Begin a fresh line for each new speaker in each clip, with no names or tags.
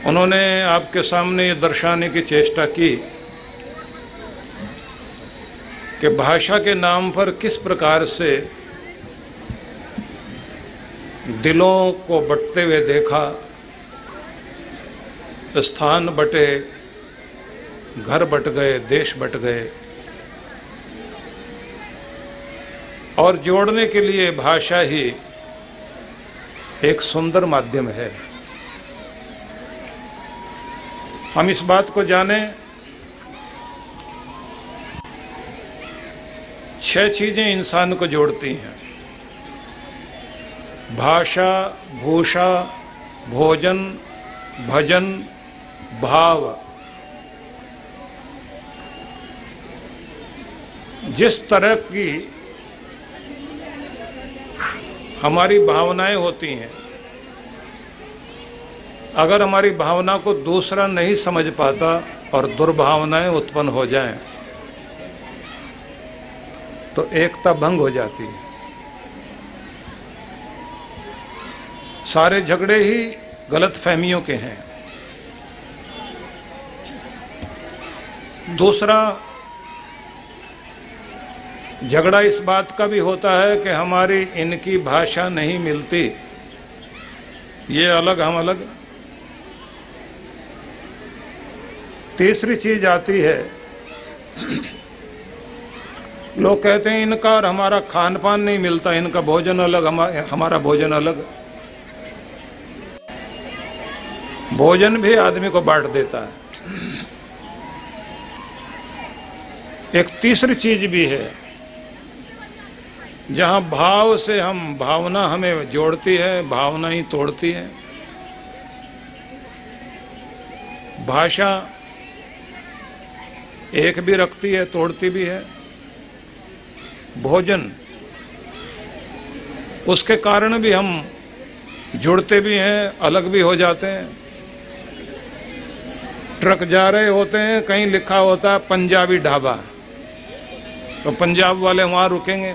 उन्होंने आपके सामने ये दर्शाने की चेष्टा की कि भाषा के नाम पर किस प्रकार से दिलों को बंटते हुए देखा, स्थान बटे, घर बट गए, देश बट गए, और जोड़ने के लिए भाषा ही एक सुंदर माध्यम है। हम इस बात को जानें, 6 चीजें इंसान को जोड़ती हैं: भाषा, भूषा, भोजन, भजन, भाव। जिस तरह की हमारी भावनाएं होती हैं, अगर हमारी भावना को दूसरा नहीं समझ पाता और दुर्भावनाएं उत्पन्न हो जाएं, तो एकता भंग हो जाती है। सारे झगड़े ही गलतफहमियों के हैं। दूसरा झगड़ा इस बात का भी होता है कि हमारी इनकी भाषा नहीं मिलती, ये अलग हम अलग। तीसरी चीज आती है, लोग कहते हैं इनका और हमारा खान पान नहीं मिलता, इनका भोजन अलग, हमारा भोजन अलग। भोजन भी आदमी को बांट देता है। एक तीसरी चीज भी है, जहां भाव से भावना हमें जोड़ती है, भावना ही तोड़ती है। भाषा एक भी रखती है, तोड़ती भी है। भोजन, उसके कारण भी हम जुड़ते भी हैं, अलग भी हो जाते हैं। ट्रक जा रहे होते हैं, कहीं लिखा होता है पंजाबी ढाबा, तो पंजाब वाले वहां रुकेंगे,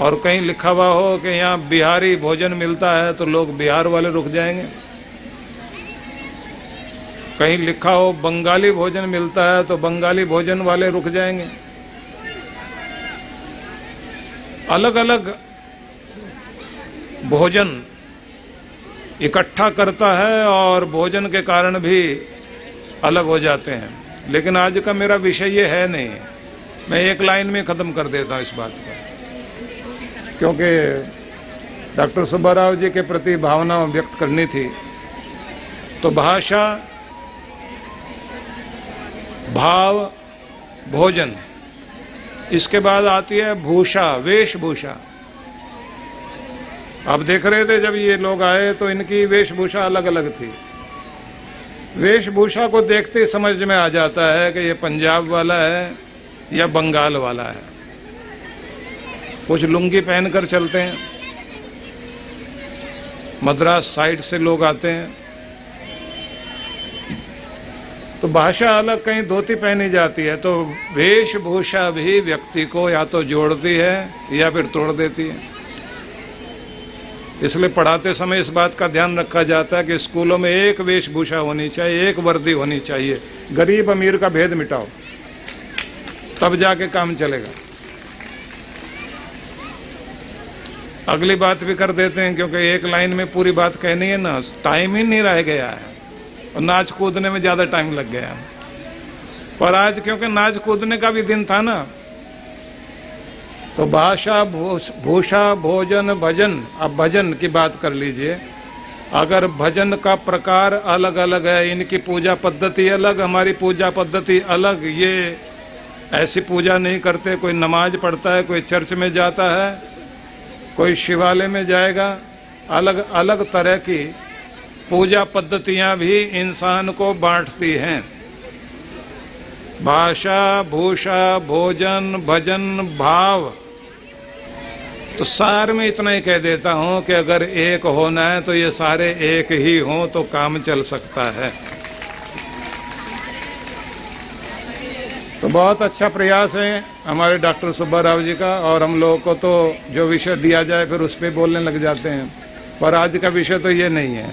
और कहीं लिखा हुआ हो कि यहाँ बिहारी भोजन मिलता है, तो लोग बिहार वाले रुक जाएंगे। कहीं लिखा हो बंगाली भोजन मिलता है, तो बंगाली भोजन वाले रुक जाएंगे। अलग अलग भोजन इकट्ठा करता है और भोजन के कारण भी अलग हो जाते हैं। लेकिन आज का मेरा विषय ये है नहीं, मैं एक लाइन में खत्म कर देता हूँ इस बात को, क्योंकि डॉक्टर सुब्बाराव जी के प्रति भावना व्यक्त करनी थी। तो भाषा, भाव, भोजन, इसके बाद आती है भूषा, वेशभूषा। आप देख रहे थे जब ये लोग आए तो इनकी वेशभूषा अलग अलग थी। वेशभूषा को देखते ही समझ में आ जाता है कि ये पंजाब वाला है या बंगाल वाला है। कुछ लुंगी पहनकर चलते हैं, मद्रास साइड से लोग आते हैं, तो भाषा अलग, कहीं धोती पहनी जाती है। तो वेशभूषा भी व्यक्ति को या तो जोड़ती है या फिर तोड़ देती है। इसलिए पढ़ाते समय इस बात का ध्यान रखा जाता है कि स्कूलों में एक वेशभूषा होनी चाहिए, एक वर्दी होनी चाहिए। गरीब अमीर का भेद मिटाओ, तब जाके काम चलेगा। अगली बात भी कर देते हैं, क्योंकि एक लाइन में पूरी बात कहनी है ना, टाइम ही नहीं रह गया है, और नाच कूदने में ज्यादा टाइम लग गया। पर आज क्योंकि नाच कूदने का भी दिन था ना, तो भाषा, भूषा, भोजन, भजन। अब भजन की बात कर लीजिए। अगर भजन का प्रकार अलग अलग है, इनकी पूजा पद्धति अलग, हमारी पूजा पद्धति अलग, ये ऐसी पूजा नहीं करते। कोई नमाज पढ़ता है, कोई चर्च में जाता है, कोई शिवालय में जाएगा। अलग अलग तरह की पूजा पद्धतियां भी इंसान को बांटती हैं। भाषा, भूषा, भोजन, भजन, भाव। तो सार में इतना ही कह देता हूं कि अगर एक होना है तो ये सारे एक ही हों तो काम चल सकता है। तो बहुत अच्छा प्रयास है हमारे डॉक्टर सुब्बाराव जी का, और हम लोगों को तो जो विषय दिया जाए फिर उस पर बोलने लग जाते हैं, पर आज का विषय तो ये नहीं है।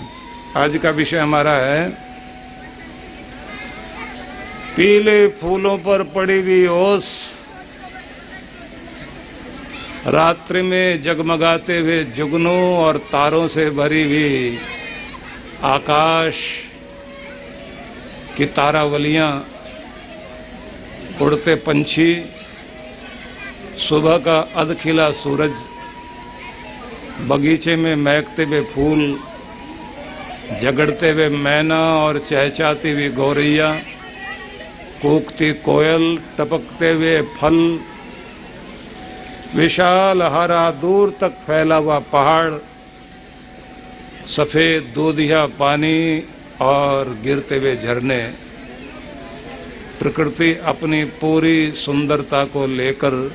आज का विषय हमारा है पीले फूलों पर पड़ी हुई ओस, रात्रि में जगमगाते हुए जुगनों और तारों से भरी हुई आकाश की तारावलियां, उड़ते पंछी, सुबह का अधखिला सूरज, बगीचे में महकते हुए फूल, झगड़ते हुए मैना और चहचहाती हुई गौरैया, कूकती कोयल, टपकते हुए फल, विशाल हरा दूर तक फैला हुआ पहाड़, सफेद दूधिया पानी और गिरते हुए झरने, प्रकृति अपनी पूरी सुंदरता को लेकर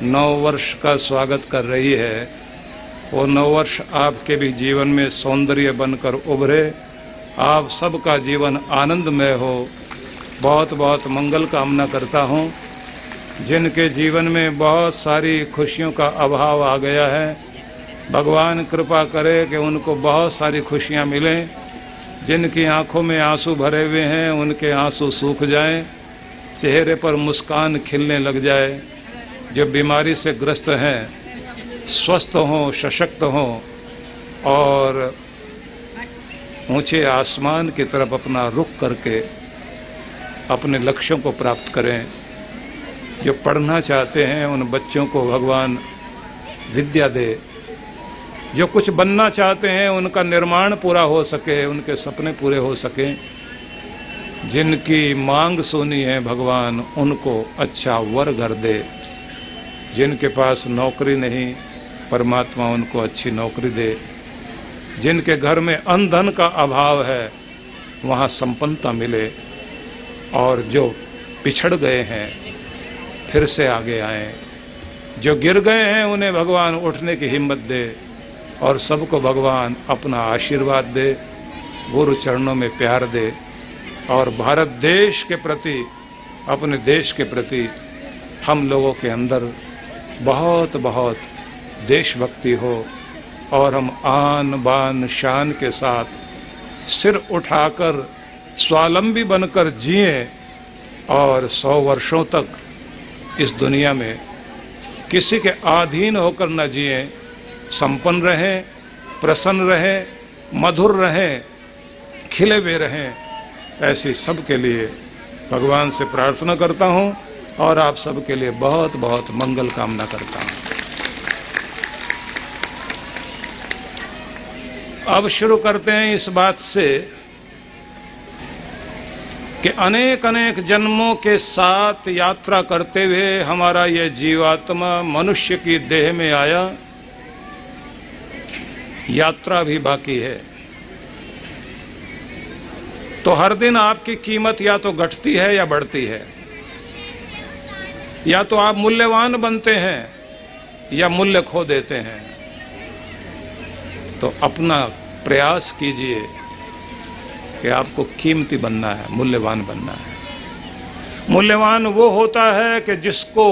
नववर्ष का स्वागत कर रही है। वो नववर्ष आपके भी जीवन में सौंदर्य बनकर उभरे, आप सबका जीवन आनंदमय हो। बहुत बहुत मंगल कामना करता हूँ। जिनके जीवन में बहुत सारी खुशियों का अभाव आ गया है, भगवान कृपा करे कि उनको बहुत सारी खुशियाँ मिलें। जिनकी आंखों में आंसू भरे हुए हैं, उनके आंसू सूख जाएं, चेहरे पर मुस्कान खिलने लग जाए। जो बीमारी से ग्रस्त हैं, स्वस्थ हों, सशक्त हों और ऊंचे आसमान की तरफ अपना रुख करके अपने लक्ष्यों को प्राप्त करें। जो पढ़ना चाहते हैं, उन बच्चों को भगवान विद्या दे। जो कुछ बनना चाहते हैं, उनका निर्माण पूरा हो सके, उनके सपने पूरे हो सकें। जिनकी मांग सुनी है, भगवान उनको अच्छा वर घर दे। जिनके पास नौकरी नहीं, परमात्मा उनको अच्छी नौकरी दे। जिनके घर में अन्न धन का अभाव है, वहाँ संपन्नता मिले। और जो पिछड़ गए हैं, फिर से आगे आएं। जो गिर गए हैं, उन्हें भगवान उठने की हिम्मत दे और सबको भगवान अपना आशीर्वाद दे, गुरु चरणों में प्यार दे। और भारत देश के प्रति, अपने देश के प्रति हम लोगों के अंदर बहुत बहुत देशभक्ति हो और हम आन बान शान के साथ सिर उठाकर स्वावलंबी बनकर जिएं और 100 वर्षों तक इस दुनिया में किसी के अधीन होकर न जिएं। संपन्न रहें, प्रसन्न रहें, मधुर रहें, खिले हुए रहें। ऐसी सब के लिए भगवान से प्रार्थना करता हूँ और आप सब के लिए बहुत बहुत मंगल कामना करता हूँ। अब शुरू करते हैं इस बात से कि अनेक अनेक जन्मों के साथ यात्रा करते हुए हमारा यह जीवात्मा मनुष्य की देह में आया। यात्रा भी बाकी है। तो हर दिन आपकी कीमत या तो घटती है या बढ़ती है। या तो आप मूल्यवान बनते हैं या मूल्य खो देते हैं। तो अपना प्रयास कीजिए कि आपको कीमती बनना है, मूल्यवान बनना है। मूल्यवान वो होता है कि जिसको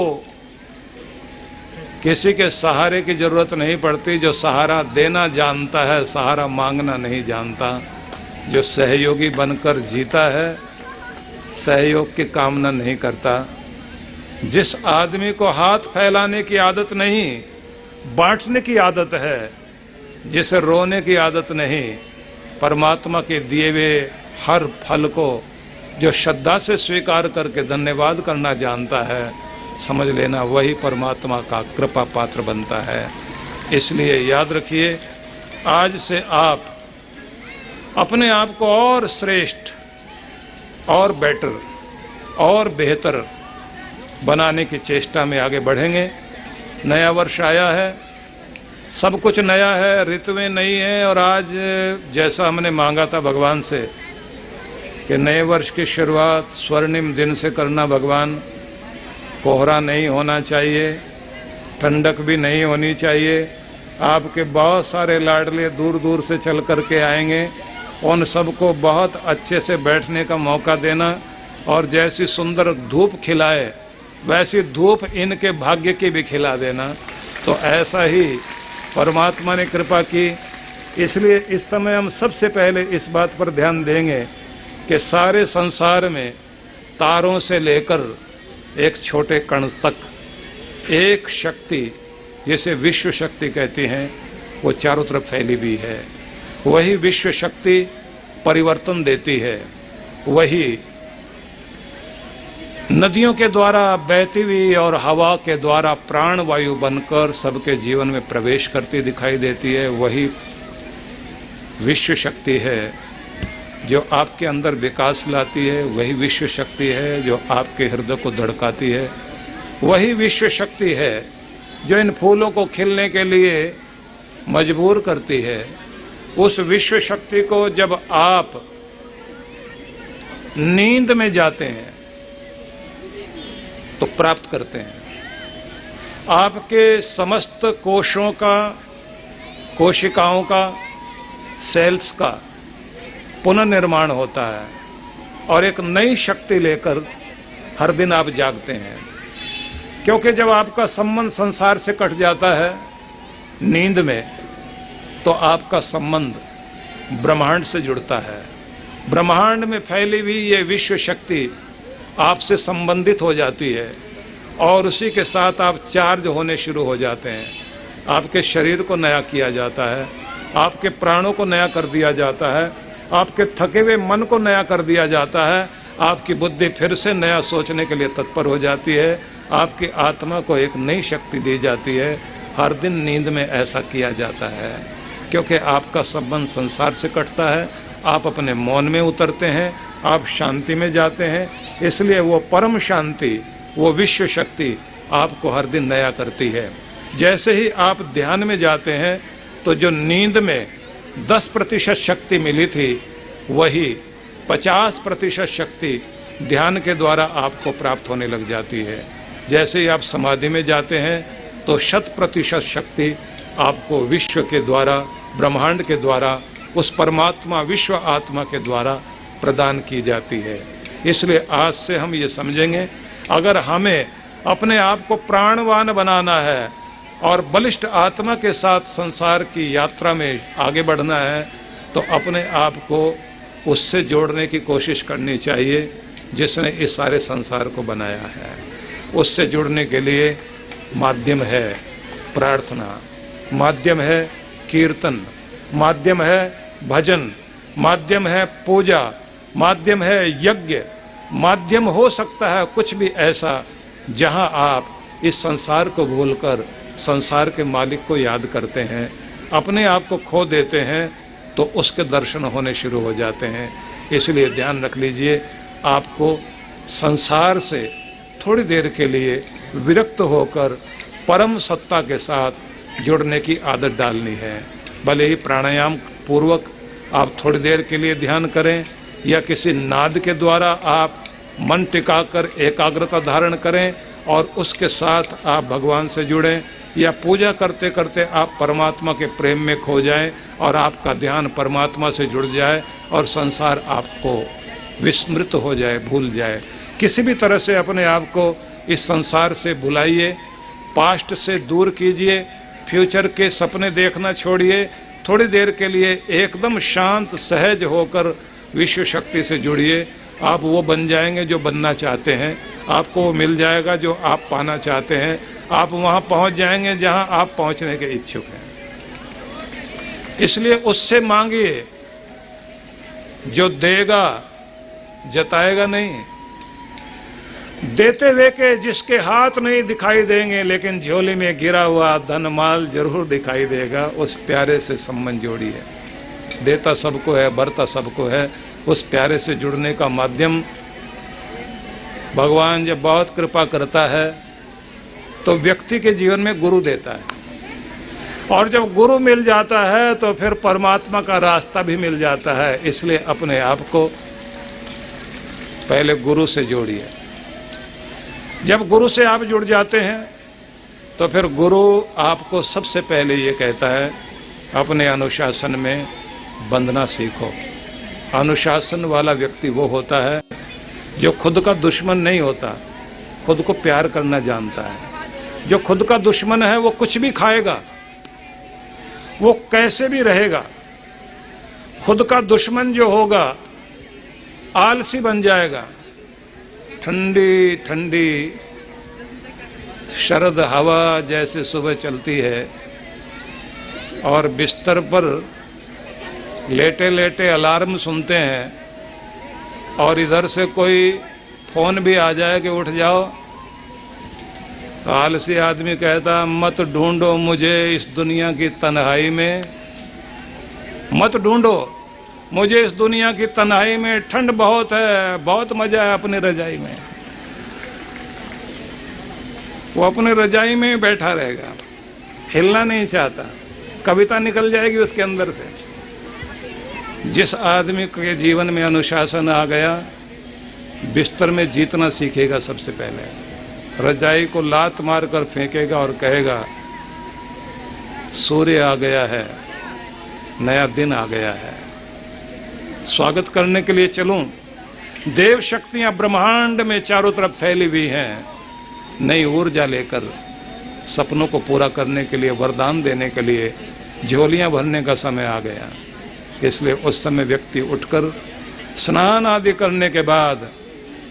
किसी के सहारे की जरूरत नहीं पड़ती, जो सहारा देना जानता है, सहारा मांगना नहीं जानता, जो सहयोगी बनकर जीता है, सहयोग की कामना नहीं करता। जिस आदमी को हाथ फैलाने की आदत नहीं, बांटने की आदत है, जिसे रोने की आदत नहीं, परमात्मा के दिए हुए हर फल को जो श्रद्धा से स्वीकार करके धन्यवाद करना जानता है, समझ लेना वही परमात्मा का कृपा पात्र बनता है। इसलिए याद रखिए, आज से आप अपने आप को और श्रेष्ठ और बेटर और बेहतर बनाने की चेष्टा में आगे बढ़ेंगे। नया वर्ष आया है, सब कुछ नया है, ऋतुएं नई हैं। और आज जैसा हमने मांगा था भगवान से कि नए वर्ष की शुरुआत स्वर्णिम दिन से करना, भगवान कोहरा नहीं होना चाहिए, ठंडक भी नहीं होनी चाहिए। आपके बहुत सारे लाडले दूर दूर से चल करके आएंगे, उन सबको बहुत अच्छे से बैठने का मौका देना। और जैसी सुंदर धूप खिलाए, वैसी धूप इनके भाग्य की भी खिला देना। तो ऐसा ही परमात्मा ने कृपा की इसलिए इस समय हम सबसे पहले इस बात पर ध्यान देंगे कि सारे संसार में तारों से लेकर एक छोटे कण तक एक शक्ति, जिसे विश्व शक्ति कहती हैं, वो चारों तरफ फैली हुई है। वही विश्व शक्ति परिवर्तन देती है, वही नदियों के द्वारा बहती हुई और हवा के द्वारा प्राण वायु बनकर सबके जीवन में प्रवेश करती दिखाई देती है। वही विश्व शक्ति है जो आपके अंदर विकास लाती है। वही विश्व शक्ति है जो आपके हृदय को धड़काती है। वही विश्व शक्ति है जो इन फूलों को खिलने के लिए मजबूर करती है। उस विश्व शक्ति को जब आप नींद में जाते हैं तो प्राप्त करते हैं। आपके समस्त कोशों का, कोशिकाओं का, सेल्स का पुनर्निर्माण होता है और एक नई शक्ति लेकर हर दिन आप जागते हैं। क्योंकि जब आपका संबंध संसार से कट जाता है नींद में, तो आपका संबंध ब्रह्मांड से जुड़ता है। ब्रह्मांड में फैली हुई ये विश्व शक्ति आपसे संबंधित हो जाती है और उसी के साथ आप चार्ज होने शुरू हो जाते हैं। आपके शरीर को नया किया जाता है, आपके प्राणों को नया कर दिया जाता है, आपके थके हुए मन को नया कर दिया जाता है, आपकी बुद्धि फिर से नया सोचने के लिए तत्पर हो जाती है, आपकी आत्मा को एक नई शक्ति दी जाती है। हर दिन नींद में ऐसा किया जाता है क्योंकि आपका संबंध संसार से कटता है। आप अपने मौन में उतरते हैं, आप शांति में जाते हैं। इसलिए वो परम शांति, वो विश्व शक्ति आपको हर दिन नया करती है। जैसे ही आप ध्यान में जाते हैं तो जो नींद में 10% शक्ति मिली थी, वही 50% शक्ति ध्यान के द्वारा आपको प्राप्त होने लग जाती है। जैसे ही आप समाधि में जाते हैं तो 100% शक्ति आपको विश्व के द्वारा, ब्रह्मांड के द्वारा, उस परमात्मा विश्व आत्मा के द्वारा प्रदान की जाती है। इसलिए आज से हम ये समझेंगे, अगर हमें अपने आप को प्राणवान बनाना है और बलिष्ठ आत्मा के साथ संसार की यात्रा में आगे बढ़ना है, तो अपने आप को उससे जोड़ने की कोशिश करनी चाहिए जिसने इस सारे संसार को बनाया है। उससे जुड़ने के लिए माध्यम है प्रार्थना, माध्यम है कीर्तन, माध्यम है भजन, माध्यम है पूजा, माध्यम है यज्ञ, माध्यम हो सकता है कुछ भी ऐसा जहां आप इस संसार को भूलकर संसार के मालिक को याद करते हैं, अपने आप को खो देते हैं, तो उसके दर्शन होने शुरू हो जाते हैं। इसलिए ध्यान रख लीजिए, आपको संसार से थोड़ी देर के लिए विरक्त होकर परम सत्ता के साथ जुड़ने की आदत डालनी है। भले ही प्राणायाम पूर्वक आप थोड़ी देर के लिए ध्यान करें या किसी नाद के द्वारा आप मन टिकाकर एकाग्रता धारण करें और उसके साथ आप भगवान से जुड़ें, या पूजा करते करते आप परमात्मा के प्रेम में खो जाएं और आपका ध्यान परमात्मा से जुड़ जाए और संसार आपको विस्मृत हो जाए, भूल जाए। किसी भी तरह से अपने आप को इस संसार से भुलाइए, पास्ट से दूर कीजिए, फ्यूचर के सपने देखना छोड़िए। थोड़ी देर के लिए एकदम शांत सहज होकर विश्व शक्ति से जुड़िए। आप वो बन जाएंगे जो बनना चाहते हैं, आपको वो मिल जाएगा जो आप पाना चाहते हैं, आप वहाँ पहुँच जाएंगे जहाँ आप पहुँचने के इच्छुक हैं। इसलिए उससे मांगिए, जो देगा जताएगा नहीं। देते हुए के जिसके हाथ नहीं दिखाई देंगे, लेकिन झोली में गिरा हुआ धन माल जरूर दिखाई देगा। उस प्यारे से संबंध जोड़िए। देता सबको है, बरता सबको है। उस प्यारे से जुड़ने का माध्यम भगवान जब बहुत कृपा करता है तो व्यक्ति के जीवन में गुरु देता है, और जब गुरु मिल जाता है तो फिर परमात्मा का रास्ता भी मिल जाता है। इसलिए अपने आप को पहले गुरु से जोड़िए। जब गुरु से आप जुड़ जाते हैं तो फिर गुरु आपको सबसे पहले ये कहता है, अपने अनुशासन में बंधना सीखो। अनुशासन वाला व्यक्ति वो होता है जो खुद का दुश्मन नहीं होता, खुद को प्यार करना जानता है। जो खुद का दुश्मन है वो कुछ भी खाएगा, वो कैसे भी रहेगा, खुद का दुश्मन जो होगा आलसी बन जाएगा। ठंडी ठंडी शरद हवा जैसे सुबह चलती है और बिस्तर पर लेटे लेटे अलार्म सुनते हैं और इधर से कोई फोन भी आ जाए कि उठ जाओ, तो आलसी आदमी कहता मत ढूंढो मुझे इस दुनिया की तन्हाई में, मत ढूंढो मुझे इस दुनिया की तन्हाई में, ठंड बहुत है, बहुत मजा है अपनी रजाई में। वो अपनी रजाई में बैठा रहेगा, हिलना नहीं चाहता, कविता निकल जाएगी उसके अंदर से। जिस आदमी के जीवन में अनुशासन आ गया, बिस्तर में जीतना सीखेगा। सबसे पहले रजाई को लात मारकर फेंकेगा और कहेगा सूर्य आ गया है, नया दिन आ गया है, स्वागत करने के लिए चलूं। देव शक्तियां ब्रह्मांड में चारों तरफ फैली हुई हैं, नई ऊर्जा लेकर सपनों को पूरा करने के लिए, वरदान देने के लिए झोलियां भरने का समय आ गया। इसलिए उस समय व्यक्ति उठकर स्नान आदि करने के बाद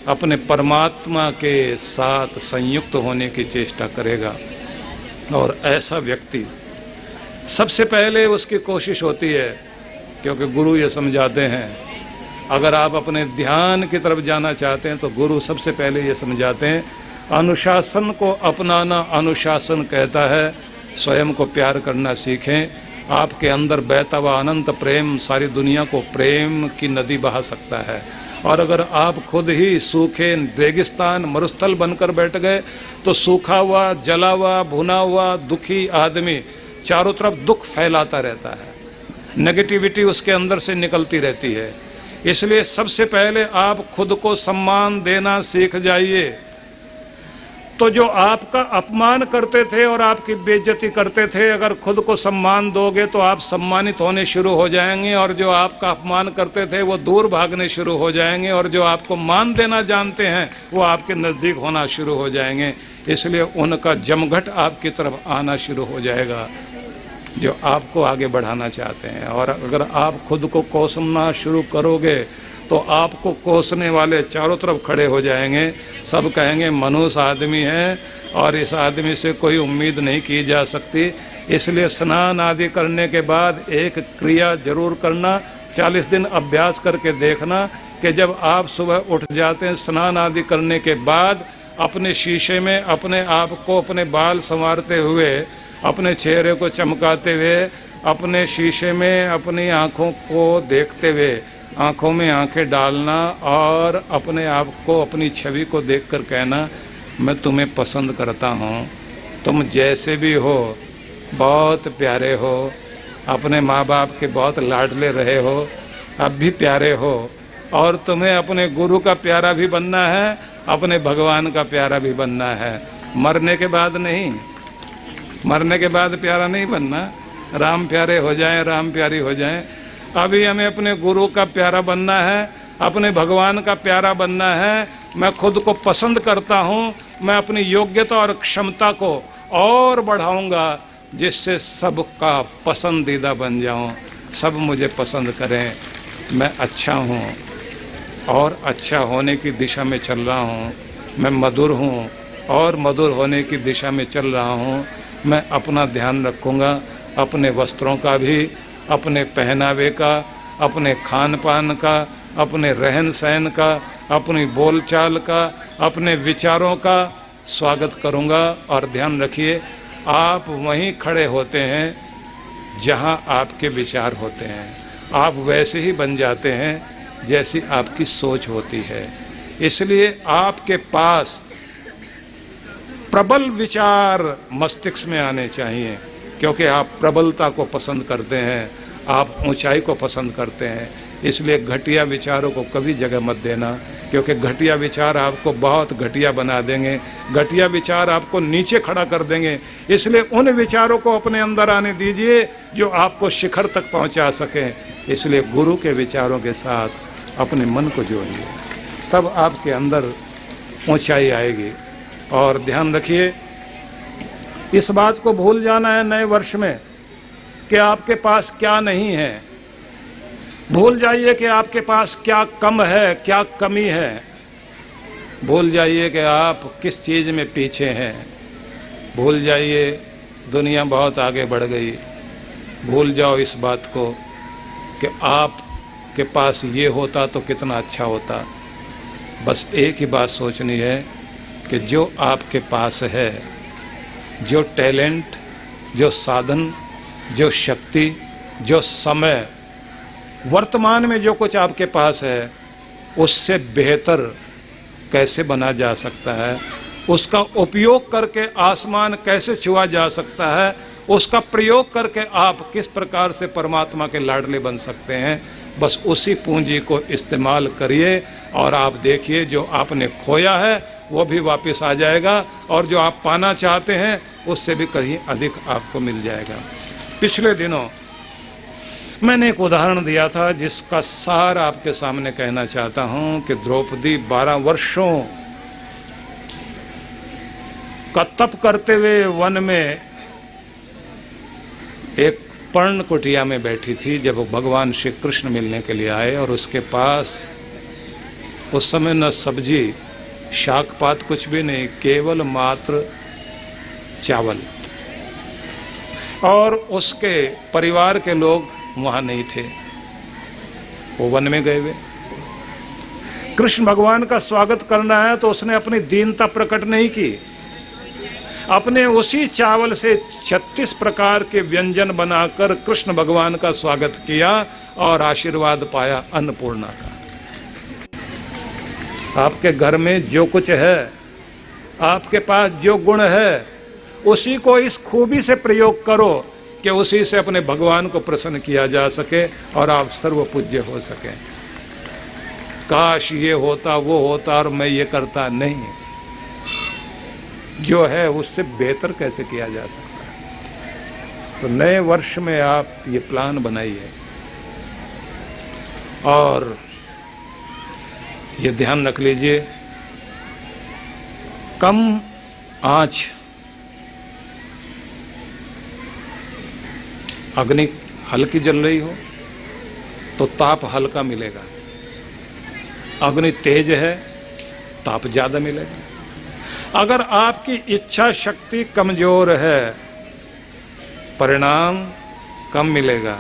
अपने परमात्मा के साथ संयुक्त होने की चेष्टा करेगा। और ऐसा व्यक्ति सबसे पहले उसकी कोशिश होती है, क्योंकि गुरु ये समझाते हैं, अगर आप अपने ध्यान की तरफ जाना चाहते हैं तो गुरु सबसे पहले ये समझाते हैं अनुशासन को अपनाना। अनुशासन कहता है स्वयं को प्यार करना सीखें। आपके अंदर बहता हुआ अनंत प्रेम सारी दुनिया को प्रेम की नदी बहा सकता है। और अगर आप खुद ही सूखे रेगिस्तान मरुस्थल बनकर बैठ गए तो सूखा हुआ, जला हुआ, भुना हुआ दुखी आदमी चारों तरफ दुख फैलाता रहता है, नेगेटिविटी उसके अंदर से निकलती रहती है। इसलिए सबसे पहले आप खुद को सम्मान देना सीख जाइए। तो जो आपका अपमान करते थे और आपकी बेइज्जती करते थे, अगर खुद को सम्मान दोगे तो आप सम्मानित होने शुरू हो जाएंगे, और जो आपका अपमान करते थे वो दूर भागने शुरू हो जाएंगे, और जो आपको मान देना जानते हैं वो आपके नज़दीक होना शुरू हो जाएंगे। इसलिए उनका जमघट आपकी तरफ आना शुरू हो जाएगा जो आपको आगे बढ़ाना चाहते हैं। और अगर आप खुद को कोसना शुरू करोगे तो आपको कोसने वाले चारों तरफ खड़े हो जाएंगे। सब कहेंगे मनुष्य आदमी है और इस आदमी से कोई उम्मीद नहीं की जा सकती। इसलिए स्नान आदि करने के बाद एक क्रिया जरूर करना, 40 दिन अभ्यास करके देखना कि जब आप सुबह उठ जाते हैं स्नान आदि करने के बाद, अपने शीशे में अपने आप को, अपने बाल संवारते हुए, अपने चेहरे को चमकाते हुए, अपने शीशे में अपनी आँखों को देखते हुए आँखों में आँखें डालना और अपने आप को, अपनी छवि को देखकर कहना मैं तुम्हें पसंद करता हूँ, तुम जैसे भी हो बहुत प्यारे हो, अपने माँ बाप के बहुत लाडले रहे हो, अब भी प्यारे हो, और तुम्हें अपने गुरु का प्यारा भी बनना है, अपने भगवान का प्यारा भी बनना है। मरने के बाद नहीं, मरने के बाद प्यारा नहीं बनना, राम प्यारे हो जाएं, राम प्यारी हो जाएं। अभी हमें अपने गुरु का प्यारा बनना है, अपने भगवान का प्यारा बनना है। मैं खुद को पसंद करता हूँ, मैं अपनी योग्यता और क्षमता को और बढ़ाऊंगा जिससे सबका पसंदीदा बन जाऊं, सब मुझे पसंद करें। मैं अच्छा हूँ और अच्छा होने की दिशा में चल रहा हूँ, मैं मधुर हूँ और मधुर होने की दिशा में चल रहा हूँ। मैं अपना ध्यान रखूँगा, अपने वस्त्रों का भी, अपने पहनावे का, अपने खान पान का, अपने रहन सहन का, अपनी बोलचाल का, अपने विचारों का स्वागत करूंगा। और ध्यान रखिए, आप वहीं खड़े होते हैं जहां आपके विचार होते हैं, आप वैसे ही बन जाते हैं जैसी आपकी सोच होती है। इसलिए आपके पास प्रबल विचार मस्तिष्क में आने चाहिए, क्योंकि आप प्रबलता को पसंद करते हैं, आप ऊंचाई को पसंद करते हैं। इसलिए घटिया विचारों को कभी जगह मत देना, क्योंकि घटिया विचार आपको बहुत घटिया बना देंगे, घटिया विचार आपको नीचे खड़ा कर देंगे। इसलिए उन विचारों को अपने अंदर आने दीजिए जो आपको शिखर तक पहुंचा सकें। इसलिए गुरु के विचारों के साथ अपने मन को जोड़िए, तब आपके अंदर ऊंचाई आएगी। और ध्यान रखिए, इस बात को भूल जाना है नए वर्ष में कि आपके पास क्या नहीं है। भूल जाइए कि आपके पास क्या कम है, क्या कमी है। भूल जाइए कि आप किस चीज में पीछे हैं। भूल जाइए दुनिया बहुत आगे बढ़ गई। भूल जाओ इस बात को कि आप के पास ये होता तो कितना अच्छा होता। बस एक ही बात सोचनी है कि जो आपके पास है, जो टैलेंट, जो साधन, जो शक्ति, जो समय, वर्तमान में जो कुछ आपके पास है, उससे बेहतर कैसे बना जा सकता है, उसका उपयोग करके आसमान कैसे छुआ जा सकता है, उसका प्रयोग करके आप किस प्रकार से परमात्मा के लाडले बन सकते हैं, बस उसी पूंजी को इस्तेमाल करिए और आप देखिए जो आपने खोया है वो भी वापस आ जाएगा और जो आप पाना चाहते हैं उससे भी कहीं अधिक आपको मिल जाएगा। पिछले दिनों मैंने एक उदाहरण दिया था जिसका सार आपके सामने कहना चाहता हूं कि द्रौपदी 12 वर्षों का तप करते हुए वन में एक पर्ण कुटिया में बैठी थी जब भगवान श्री कृष्ण मिलने के लिए आए और उसके पास उस समय न सब्जी, शाक पात कुछ भी नहीं, केवल मात्र चावल, और उसके परिवार के लोग वहां नहीं थे, वो वन में गए हुए। कृष्ण भगवान का स्वागत करना है तो उसने अपनी दीनता प्रकट नहीं की। अपने उसी चावल से 36 प्रकार के व्यंजन बनाकर कृष्ण भगवान का स्वागत किया और आशीर्वाद पाया अन्नपूर्णा का। आपके घर में जो कुछ है, आपके पास जो गुण है, उसी को इस खूबी से प्रयोग करो कि उसी से अपने भगवान को प्रसन्न किया जा सके और आप सर्वपूज्य हो सके। काश ये होता, वो होता और मैं ये करता, नहीं। जो है उससे बेहतर कैसे किया जा सकता है। तो नए वर्ष में आप ये प्लान बनाइए और ये ध्यान रख लीजिए, कम आंच, अग्नि हल्की जल रही हो तो ताप हल्का मिलेगा, अग्नि तेज है ताप ज्यादा मिलेगा। अगर आपकी इच्छा शक्ति कमजोर है परिणाम कम मिलेगा।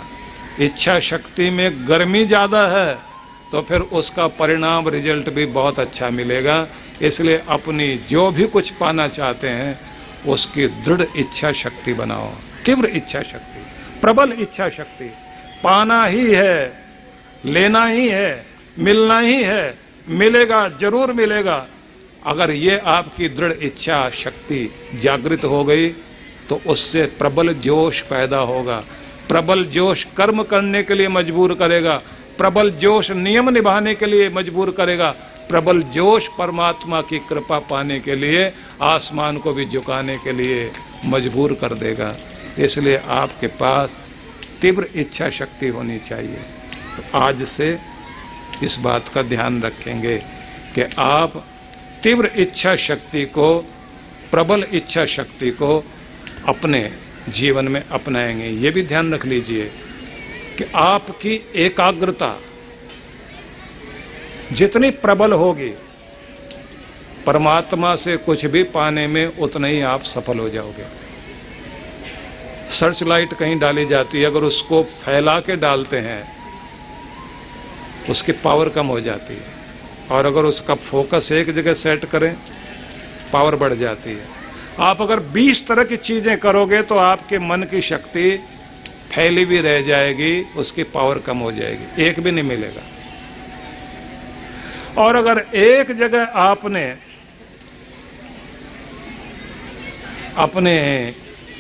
इच्छा शक्ति में गर्मी ज्यादा है तो फिर उसका परिणाम, रिजल्ट भी बहुत अच्छा मिलेगा। इसलिए अपनी जो भी कुछ पाना चाहते हैं उसकी दृढ़ इच्छा शक्ति बनाओ, तीव्र इच्छा शक्ति, प्रबल इच्छा शक्ति। पाना ही है, लेना ही है, मिलना ही है, मिलेगा, जरूर मिलेगा। अगर ये आपकी दृढ़ इच्छा शक्ति जागृत हो गई तो उससे प्रबल जोश पैदा होगा। प्रबल जोश कर्म करने के लिए मजबूर करेगा, प्रबल जोश नियम निभाने के लिए मजबूर करेगा, प्रबल जोश परमात्मा की कृपा पाने के लिए आसमान को भी झुकाने के लिए मजबूर कर देगा। इसलिए आपके पास तीव्र इच्छा शक्ति होनी चाहिए। तो आज से इस बात का ध्यान रखेंगे कि आप तीव्र इच्छा शक्ति को, प्रबल इच्छा शक्ति को अपने जीवन में अपनाएंगे। ये भी ध्यान रख लीजिए कि आपकी एकाग्रता जितनी प्रबल होगी परमात्मा से कुछ भी पाने में उतना ही आप सफल हो जाओगे। सर्च लाइट कहीं डाली जाती है, अगर उसको फैला के डालते हैं उसकी पावर कम हो जाती है, और अगर उसका फोकस एक जगह सेट करें पावर बढ़ जाती है। आप अगर 20 तरह की चीजें करोगे तो आपके मन की शक्ति फैली भी रह जाएगी, उसकी पावर कम हो जाएगी, एक भी नहीं मिलेगा। और अगर एक जगह आपने अपने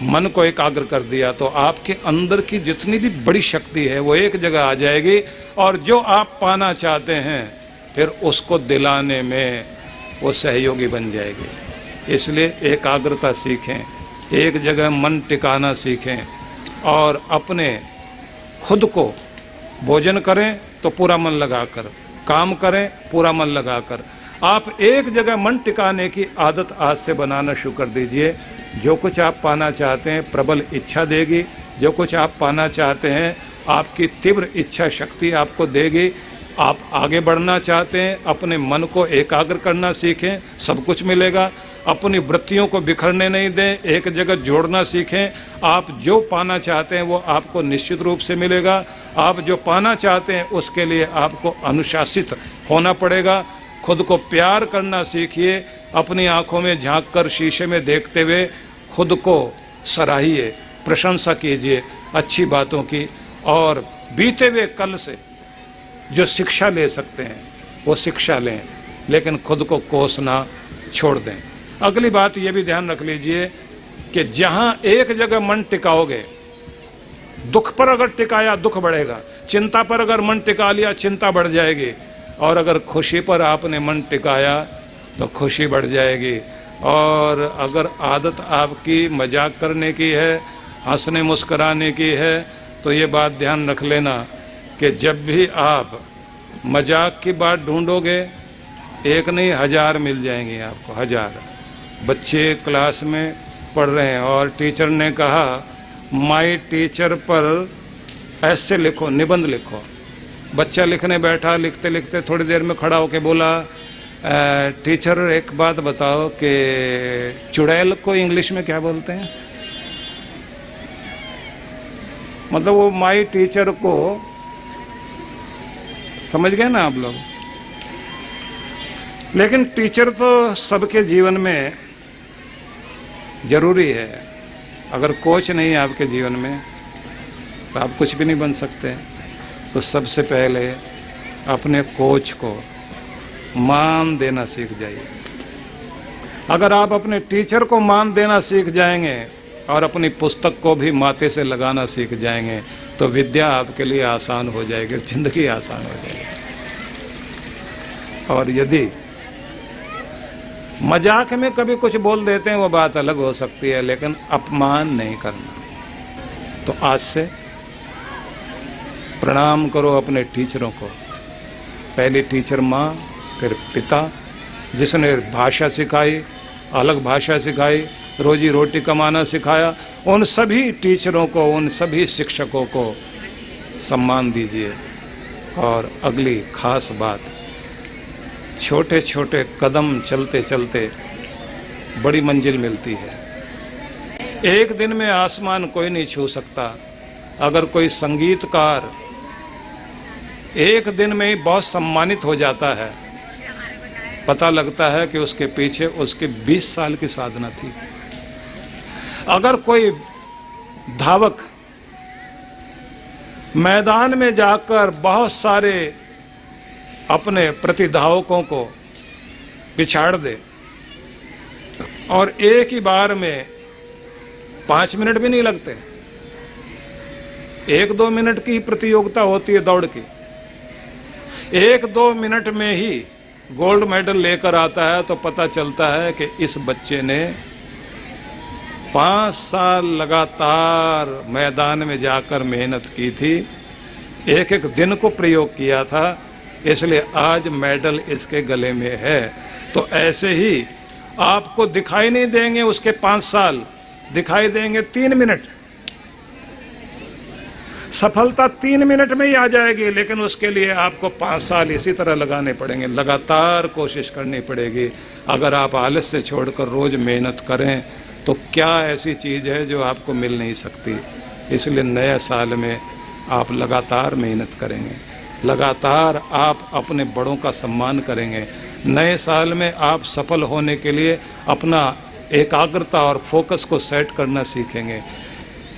मन को एकाग्र कर दिया तो आपके अंदर की जितनी भी बड़ी शक्ति है वो एक जगह आ जाएगी, और जो आप पाना चाहते हैं फिर उसको दिलाने में वो सहयोगी बन जाएगी। इसलिए एकाग्रता सीखें, एक जगह मन टिकाना सीखें, और अपने खुद को भोजन करें तो पूरा मन लगाकर, काम करें पूरा मन लगाकर। आप एक जगह मन टिकाने की आदत आज से बनाना शुरू कर दीजिए। जो कुछ आप पाना चाहते हैं प्रबल इच्छा देगी, जो कुछ आप पाना चाहते हैं आपकी तीव्र इच्छा शक्ति आपको देगी। आप आगे बढ़ना चाहते हैं, अपने मन को एकाग्र करना सीखें, सब कुछ मिलेगा। अपनी वृत्तियों को बिखरने नहीं दें, एक जगह जोड़ना सीखें। आप जो पाना चाहते हैं वो आपको निश्चित रूप से मिलेगा। आप जो पाना चाहते हैं उसके लिए आपको अनुशासित होना पड़ेगा। खुद को प्यार करना सीखिए। अपनी आंखों में झांककर शीशे में देखते हुए खुद को सराहिए, प्रशंसा कीजिए अच्छी बातों की, और बीते हुए कल से जो शिक्षा ले सकते हैं वो शिक्षा लें, लेकिन खुद को कोसना छोड़ दें। अगली बात ये भी ध्यान रख लीजिए कि जहां एक जगह मन टिकाओगे, दुख पर अगर टिकाया दुख बढ़ेगा, चिंता पर अगर मन टिका लिया चिंता बढ़ जाएगी, और अगर खुशी पर आपने मन टिकाया तो खुशी बढ़ जाएगी। और अगर आदत आपकी मजाक करने की है, हंसने मुस्कराने की है, तो ये बात ध्यान रख लेना कि जब भी आप मजाक की बात ढूंढोगे, एक नहीं 1000 मिल जाएंगे आपको, 1000। बच्चे क्लास में पढ़ रहे हैं और टीचर ने कहा माय टीचर पर ऐसे लिखो, निबंध लिखो। बच्चा लिखने बैठा, लिखते लिखते थोड़ी देर में खड़ा होकर बोला, टीचर एक बात बताओ कि चुड़ैल को इंग्लिश में क्या बोलते हैं? मतलब वो माय टीचर को समझ गए ना आप लोग। लेकिन टीचर तो सबके जीवन में जरूरी है। अगर कोच नहीं है आपके जीवन में तो आप कुछ भी नहीं बन सकते। तो सबसे पहले अपने कोच को मान देना सीख जाइए। अगर आप अपने टीचर को मान देना सीख जाएंगे और अपनी पुस्तक को भी माथे से लगाना सीख जाएंगे तो विद्या आपके लिए आसान हो जाएगी, जिंदगी आसान हो जाएगी। और यदि मजाक में कभी कुछ बोल देते हैं वो बात अलग हो सकती है, लेकिन अपमान नहीं करना। तो आज से प्रणाम करो अपने टीचरों को। पहली टीचर माँ, फिर पिता, जिसने भाषा सिखाई, अलग भाषा सिखाई, रोजी रोटी कमाना सिखाया, उन सभी टीचरों को, उन सभी शिक्षकों को सम्मान दीजिए। और अगली खास बात, छोटे छोटे कदम चलते चलते बड़ी मंजिल मिलती है। एक दिन में आसमान कोई नहीं छू सकता। अगर कोई संगीतकार एक दिन में ही बहुत सम्मानित हो जाता है, पता लगता है कि उसके पीछे उसके 20 साल की साधना थी। अगर कोई धावक मैदान में जाकर बहुत सारे अपने प्रतिधावकों को पिछाड़ दे और एक ही बार में 5 मिनट भी नहीं लगते, 1-2 मिनट की प्रतियोगिता होती है दौड़ की, 1-2 मिनट में ही गोल्ड मेडल लेकर आता है, तो पता चलता है कि इस बच्चे ने 5 साल लगातार मैदान में जाकर मेहनत की थी, एक एक दिन को प्रयोग किया था, इसलिए आज मेडल इसके गले में है। तो ऐसे ही आपको दिखाई नहीं देंगे उसके 5 साल, दिखाई देंगे 3 मिनट। सफलता 3 मिनट में ही आ जाएगी, लेकिन उसके लिए आपको 5 साल इसी तरह लगाने पड़ेंगे, लगातार कोशिश करनी पड़ेगी। अगर आप आलस से छोड़कर रोज मेहनत करें तो क्या ऐसी चीज़ है जो आपको मिल नहीं सकती। इसलिए नए साल में आप लगातार मेहनत करेंगे, लगातार आप अपने बड़ों का सम्मान करेंगे। नए साल में आप सफल होने के लिए अपना एकाग्रता और फोकस को सेट करना सीखेंगे।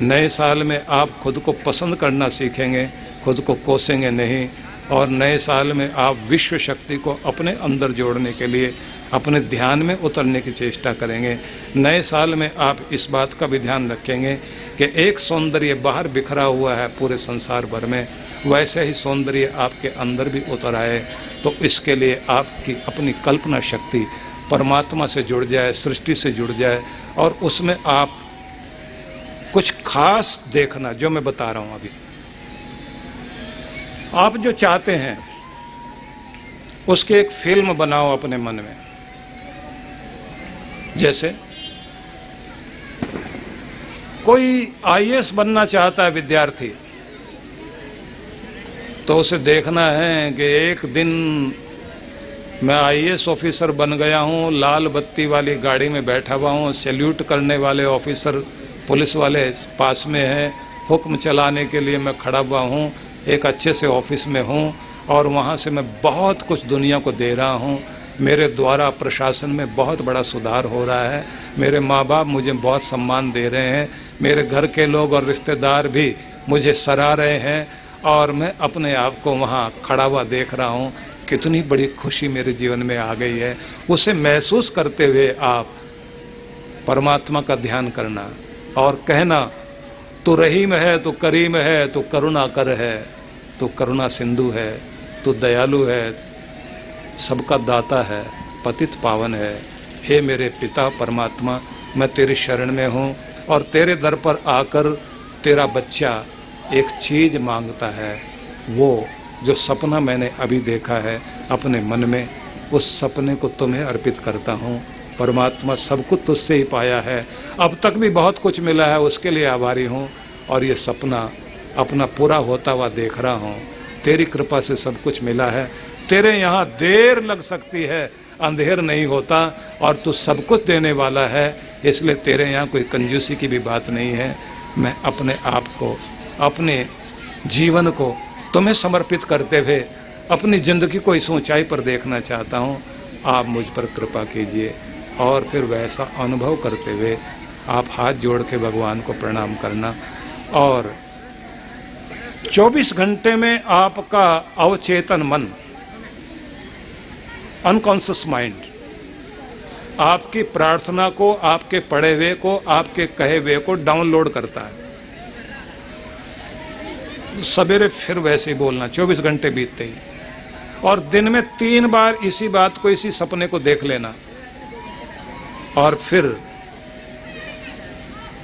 नए साल में आप खुद को पसंद करना सीखेंगे, खुद को कोसेंगे नहीं। और नए साल में आप विश्व शक्ति को अपने अंदर जोड़ने के लिए अपने ध्यान में उतरने की चेष्टा करेंगे। नए साल में आप इस बात का भी ध्यान रखेंगे कि एक सौंदर्य बाहर बिखरा हुआ है पूरे संसार भर में, वैसे ही सौंदर्य आपके अंदर भी उतर आए। तो इसके लिए आपकी अपनी कल्पना शक्ति परमात्मा से जुड़ जाए, सृष्टि से जुड़ जाए, और उसमें आप कुछ खास देखना, जो मैं बता रहा हूं अभी। आप जो चाहते हैं उसकी एक फिल्म बनाओ अपने मन में। जैसे कोई आईएएस बनना चाहता है विद्यार्थी, तो उसे देखना है कि एक दिन मैं IAS ऑफिसर बन गया हूँ, लाल बत्ती वाली गाड़ी में बैठा हुआ हूँ, सैल्यूट करने वाले ऑफिसर पुलिस वाले पास में हैं, हुक्म चलाने के लिए मैं खड़ा हुआ हूँ, एक अच्छे से ऑफिस में हूँ और वहाँ से मैं बहुत कुछ दुनिया को दे रहा हूँ। मेरे द्वारा प्रशासन में बहुत बड़ा सुधार हो रहा है, मेरे माँ बाप मुझे बहुत सम्मान दे रहे हैं, मेरे घर के लोग और रिश्तेदार भी मुझे सराह रहे हैं और मैं अपने आप को वहाँ खड़ा हुआ देख रहा हूँ। कितनी बड़ी खुशी मेरे जीवन में आ गई है। उसे महसूस करते हुए आप परमात्मा का ध्यान करना और कहना, तू रहीम है, तू करीम है, तू करुणा कर है, तू करुणा सिंधु है, तू दयालु है, सबका दाता है, पतित पावन है। हे मेरे पिता परमात्मा, मैं तेरी शरण में हूँ और तेरे दर पर आकर तेरा बच्चा एक चीज़ मांगता है, वो जो सपना मैंने अभी देखा है अपने मन में, उस सपने को तुम्हें अर्पित करता हूँ। परमात्मा सब कुछ तुझसे ही पाया है, अब तक भी बहुत कुछ मिला है, उसके लिए आभारी हूँ और ये सपना अपना पूरा होता हुआ देख रहा हूँ। तेरी कृपा से सब कुछ मिला है, तेरे यहाँ देर लग सकती है, अंधेर नहीं होता और तू सब कुछ देने वाला है, इसलिए तेरे यहाँ कोई कंजूसी की भी बात नहीं है। मैं अपने आप को, अपने जीवन को तुम्हें समर्पित करते हुए अपनी ज़िंदगी को इस ऊंचाई पर देखना चाहता हूँ। आप मुझ पर कृपा कीजिए। और फिर वैसा अनुभव करते हुए आप हाथ जोड़ के भगवान को प्रणाम करना और 24 घंटे में आपका अवचेतन मन, अनकॉन्शियस माइंड, आपकी प्रार्थना को, आपके पढ़े हुए को, आपके कहे हुए को डाउनलोड करता है। सवेरे फिर वैसे ही बोलना 24 घंटे बीतते ही, और दिन में 3 बार इसी बात को, इसी सपने को देख लेना और फिर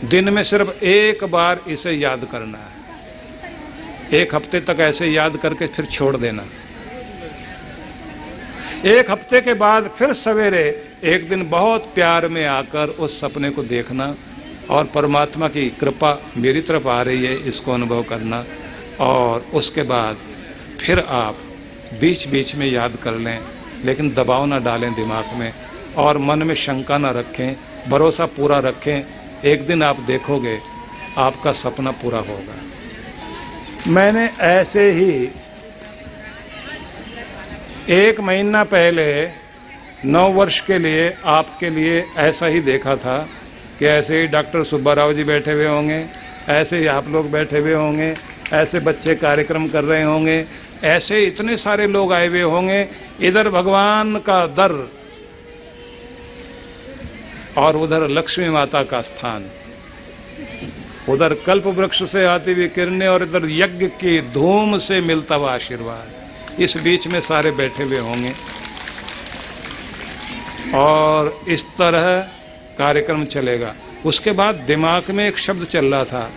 दिन में सिर्फ 1 बार इसे याद करना है। 1 हफ्ते तक ऐसे याद करके फिर छोड़ देना। 1 हफ्ते के बाद फिर सवेरे एक दिन बहुत प्यार में आकर उस सपने को देखना और परमात्मा की कृपा मेरी तरफ आ रही है इसको अनुभव करना। और उसके बाद फिर आप बीच बीच में याद कर लें, लेकिन दबाव ना डालें दिमाग में और मन में शंका ना रखें, भरोसा पूरा रखें। एक दिन आप देखोगे आपका सपना पूरा होगा। मैंने ऐसे ही 1 महीना पहले 9 वर्ष के लिए आपके लिए ऐसा ही देखा था कि ऐसे ही डॉक्टर सुब्बाराव जी बैठे हुए होंगे, ऐसे ही आप लोग बैठे हुए होंगे, ऐसे बच्चे कार्यक्रम कर रहे होंगे, ऐसे इतने सारे लोग आए हुए होंगे, इधर भगवान का दर और उधर लक्ष्मी माता का स्थान, उधर कल्प वृक्ष से आती हुई किरणें और इधर यज्ञ की धूम से मिलता हुआ आशीर्वाद। इस बीच में सारे बैठे हुए होंगे और इस तरह कार्यक्रम चलेगा। उसके बाद दिमाग में एक शब्द चल रहा था,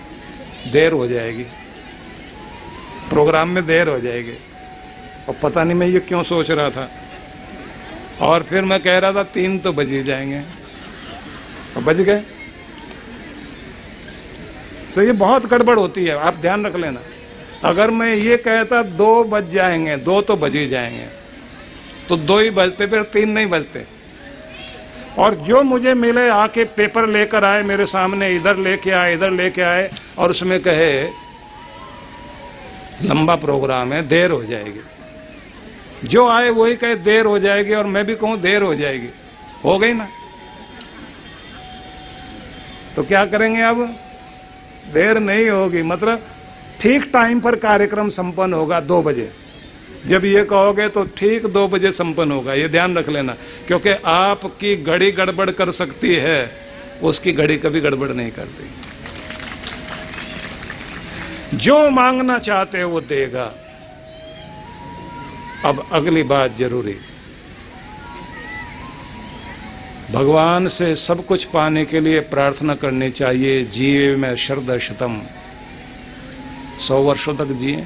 देर हो जाएगी, प्रोग्राम में देर हो जाएगी, और पता नहीं मैं ये क्यों सोच रहा था। और फिर मैं कह रहा था 3 तो बज ही जाएंगे, और बज गए। तो ये बहुत गड़बड़ होती है, आप ध्यान रख लेना। अगर मैं ये कहता 2 बज जाएंगे, 2 तो बज ही जाएंगे, तो 2 ही बजते, फिर 3 नहीं बजते। और जो मुझे मिले आके पेपर लेकर आए मेरे सामने, इधर लेके आए, इधर लेके आए, और उसमें कहे लंबा प्रोग्राम है, देर हो जाएगी। जो आए वही कहे देर हो जाएगी, और मैं भी कहूँ देर हो जाएगी, हो गई ना। तो क्या करेंगे अब? देर नहीं होगी, मतलब ठीक टाइम पर कार्यक्रम संपन्न होगा 2 बजे। जब ये कहोगे तो ठीक 2 बजे संपन्न होगा, ये ध्यान रख लेना। क्योंकि आपकी घड़ी गड़बड़ कर सकती है, उसकी घड़ी कभी गड़बड़ नहीं करती। जो मांगना चाहते हो वो देगा। अब अगली बात जरूरी, भगवान से सब कुछ पाने के लिए प्रार्थना करनी चाहिए। जीवे में शरद शतम, 100 वर्षों तक जिए।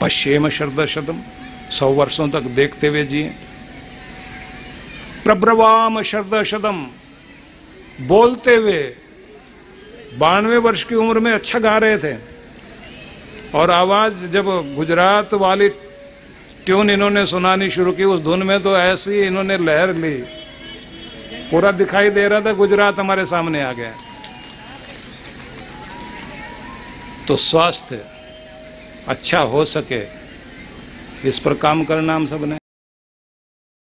पश्येम शरद शतम, 100 वर्षों तक देखते हुए जिए। प्रब्रवाम शरद शतम, बोलते हुए 92 वर्ष की उम्र में अच्छा गा रहे थे, और आवाज जब गुजरात वाली ट्यून इन्होंने सुनानी शुरू की, उस धुन में तो ऐसी इन्होंने लहर ली, पूरा दिखाई दे रहा था गुजरात हमारे सामने आ गया। तो स्वास्थ्य अच्छा हो सके इस पर काम करना हम सब ने।